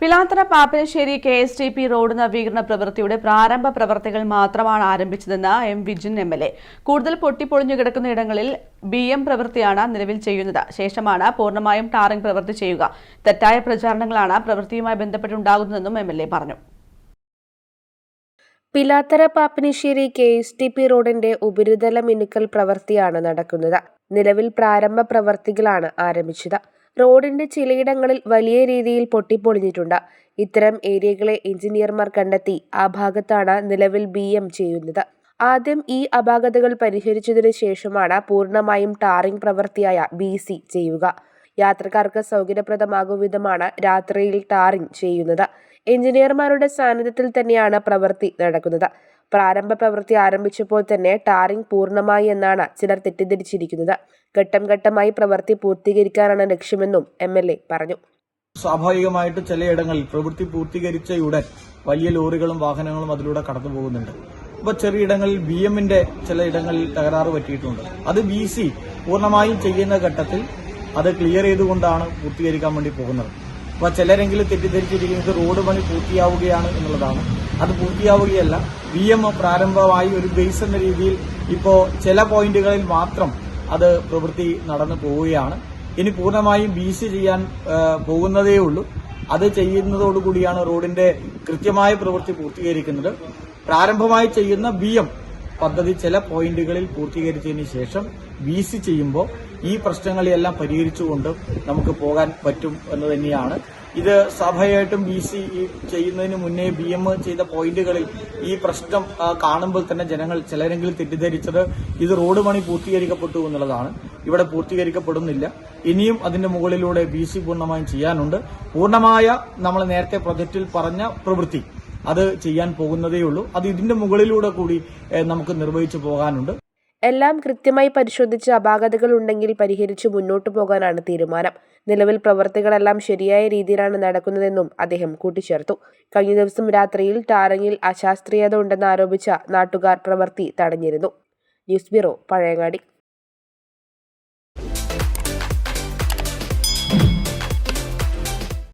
Pilathara Pappinisseri KSTP road നവീകരണ പ്രവൃത്തിയുടെ പ്രാരംഭ പ്രവർത്തികൾ മാത്രമാണ് ആരംഭിച്ചതെന്ന് M. വിജിൻ MLA. കൂടുതൽ പൊട്ടിപ്പൊളിഞ്ഞു കിടക്കുന്ന ഇടങ്ങളിൽ BM പ്രവൃത്തിയാണ് നിലവിൽ ചെയ്യുന്നത്. ശേഷമാണ് പൂർണ്ണമായും ടാറിംഗ് പ്രവൃത്തി ചെയ്യുക. തെറ്റായ പ്രചാരണങ്ങളാണ് പ്രവൃത്തിയുമായി ബന്ധപ്പെട്ടുണ്ടാകുന്നതെന്നും MLA പറഞ്ഞു. പിലാത്തറ പാപ്പിനിശ്ശേരി KSTP റോഡിന്റെ ഉപരിതല മിനുക്കൽ പ്രവൃത്തിയാണ് നടക്കുന്നത്. നിലവിൽ പ്രാരംഭ പ്രവൃത്തികളാണ് ആരംഭിച്ചത്. റോഡിന്റെ ചിലയിടങ്ങളിൽ വലിയ രീതിയിൽ പൊട്ടിപ്പൊളിഞ്ഞിട്ടുണ്ട്. ഇത്തരം ഏരിയകളെ എഞ്ചിനീയർമാർ കണ്ടെത്തി ആ ഭാഗത്താണ് നിലവിൽ BM ചെയ്യുന്നത്. ആദ്യം ഈ അപാകതകൾ പരിഹരിച്ചതിനു ശേഷമാണ് പൂർണ്ണമായും ടാറിംഗ് പ്രവൃത്തിയായ BC ചെയ്യുക. യാത്രക്കാർക്ക് സൗകര്യപ്രദമാകും വിധമാണ് രാത്രിയിൽ ടാറിംഗ് ചെയ്യുന്നത്. എഞ്ചിനീയർമാരുടെ സാന്നിധ്യത്തിൽ തന്നെയാണ് പ്രവൃത്തി നടക്കുന്നത്. പ്രാരംഭ പ്രവൃത്തി ആരംഭിച്ചപ്പോൾ തന്നെ ടാറിംഗ് പൂർണ്ണമായി എന്നാണ് ചിലർ തെറ്റിദ്ധരിച്ചിരിക്കുന്നത്. ഘട്ടം ഘട്ടമായി പ്രവൃത്തി പൂർത്തീകരിക്കാനാണ് ലക്ഷ്യമെന്നും MLA പറഞ്ഞു. സ്വാഭാവികമായിട്ട് ചിലയിടങ്ങളിൽ പ്രവൃത്തി പൂർത്തീകരിച്ചയുടൻ വലിയ ലോറികളും വാഹനങ്ങളും അതിലൂടെ കടന്നു പോകുന്നുണ്ട്. അപ്പോൾ ചെറിയിടങ്ങളിൽ BMന്റെ ചില ഇടങ്ങളിൽ തകരാറ് പറ്റിയിട്ടുണ്ട്. അത് BC പൂർണ്ണമായും ചെയ്യുന്ന ഘട്ടത്തിൽ അത് ക്ലിയർ ചെയ്തുകൊണ്ടാണ് പൂർത്തീകരിക്കാൻ വേണ്ടി പോകുന്നത്. അപ്പോൾ ചിലരെങ്കിലും തെറ്റിദ്ധരിച്ചിരിക്കുന്നത് റോഡ് പണി പൂർത്തിയാവുകയാണ് എന്നുള്ളതാണ്. അത് പൂർത്തിയാവുകയല്ല. BM പ്രാരംഭമായി ഒരു ബേസ് എന്ന രീതിയിൽ ഇപ്പോൾ ചില പോയിന്റുകളിൽ മാത്രം അത് പ്രവൃത്തി നടന്നു പോവുകയാണ്. ഇനി പൂർണ്ണമായും BC ചെയ്യാൻ പോകുന്നതേ ഉള്ളൂ. അത് ചെയ്യുന്നതോടുകൂടിയാണ് റോഡിന്റെ കൃത്യമായ പ്രവൃത്തി പൂർത്തീകരിക്കുന്നത്. പ്രാരംഭമായി ചെയ്യുന്ന BM പദ്ധതി ചില പോയിന്റുകളിൽ പൂർത്തീകരിച്ചതിന് ശേഷം BC ചെയ്യുമ്പോൾ ഈ പ്രശ്നങ്ങളെല്ലാം പരിഹരിച്ചുകൊണ്ട് നമുക്ക് പോകാൻ പറ്റും എന്ന് തന്നെയാണ്. ഇത് സ്വാഭാവികമായിട്ടും BC ചെയ്യുന്നതിന് മുന്നേ BM ചെയ്ത പോയിന്റുകളിൽ ഈ പ്രശ്നം കാണുമ്പോൾ തന്നെ ജനങ്ങൾ ചിലരെങ്കിലും തെറ്റിദ്ധരിച്ചത് ഇത് റോഡ് പണി പൂർത്തീകരിക്കപ്പെട്ടു എന്നുള്ളതാണ്. ഇവിടെ പൂർത്തീകരിക്കപ്പെടുന്നില്ല. ഇനിയും അതിന്റെ മുകളിലൂടെ BC പൂർണ്ണമായും ചെയ്യാനുണ്ട്. പൂർണ്ണമായ നമ്മൾ നേരത്തെ പ്രൊജക്റ്റിൽ പറഞ്ഞ പ്രവൃത്തി അത് ചെയ്യാൻ പോകുന്നതേ ഉള്ളൂ. അത് ഇതിന്റെ മുകളിലൂടെ കൂടി നമുക്ക് നിർവഹിച്ചു പോകാനുണ്ട്. എല്ലാം കൃത്യമായി പരിശോധിച്ച് അപാകതകൾ ഉണ്ടെങ്കിൽ പരിഹരിച്ച് മുന്നോട്ടു പോകാനാണ് തീരുമാനം. നിലവിൽ പ്രവർത്തികളെല്ലാം ശരിയായ രീതിയിലാണ് നടക്കുന്നതെന്നും അദ്ദേഹം കൂട്ടിച്ചേർത്തു. കഴിഞ്ഞ ദിവസം രാത്രിയിൽ ടാറിംഗിൽ അശാസ്ത്രീയത ഉണ്ടെന്ന് ആരോപിച്ച നാട്ടുകാർ പ്രവൃത്തി തടഞ്ഞിരുന്നു. News bureau, Pazhayangadi.